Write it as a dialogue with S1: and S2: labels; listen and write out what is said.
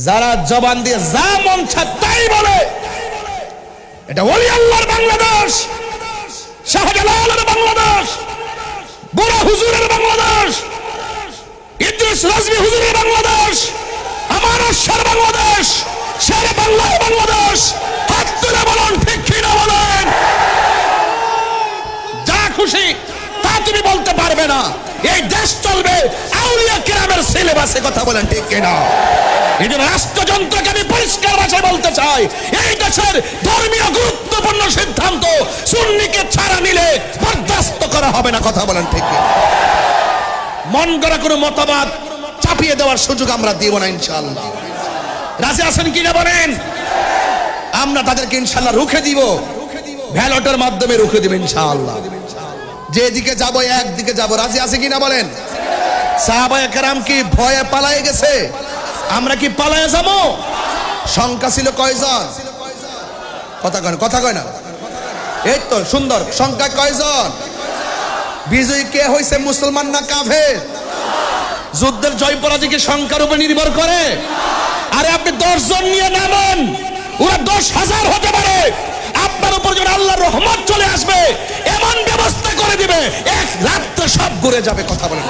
S1: যারা জবান দিয়ে যা মন চায় তাই বলে, এটা ওলি আল্লাহর বাংলাদেশ, শাহজালালের বাংলাদেশ, বুড়া হুজুরের বাংলাদেশ, ইদ্রিস রাজভী হুজুরের বাংলাদেশ, আমার আশার বাংলাদেশ, শেরে বাংলার বাংলাদেশ। হাত তুলে বলুন ঠিক কিনা বলেন। যা খুশি তা তুমি বলতে পারবে না, এই দেশ চলবে আউলিয়া কেরামের সিলেবাসে। কথা বলেন ঠিক কিনা? এই যে রাষ্ট্রযন্ত্রকে আমি পরিষ্কার ভাষায় বলতে চাই, এই দেশের ধর্মীয় গুরুত্বপূর্ণ সিদ্ধান্ত সুন্নিকে ছাড়া নিলে বরদাস্ত করা হবে না। কথা বলেন ঠিক কিনা? মন গড়া কোনো মতবাদ চাপিয়ে দেওয়ার সুযোগ আমরা দিব না ইনশাআল্লাহ। রাজি আছেন কিনা বলেন? আমরা তাদেরকে ইনশাআল্লাহ রুখে দিব, ব্যালটের মাধ্যমে রুখে দিব ইনশাআল্লাহ। যেদিকে যাব একদিকে যাব। রাজি আছে কিনা বলেন? সাহাবায়ে কেরাম কি ভয়ে পালায়ে গেছে? আমরা কি পালায়ে যাব? সংখ্যা ছিল কয়জন? কথা কয় না। এই তো সুন্দর। সংখ্যা কয়জন? বিজয়ী কে হইছে, মুসলমান না কাফের? যুদ্ধের জয় পরাজয় কি সংখ্যার উপর নির্ভর করে? আরে আপনি 10 জন নিয়ে নামেন, ওরা 10,000 হতে পারে। আপনার উপর যখন আল্লাহর রহমত চলে আসবে, এমন ব্যবস্থা করে দিবে এক রাত্রে সব ঘুরে যাবে। কথা বলেন।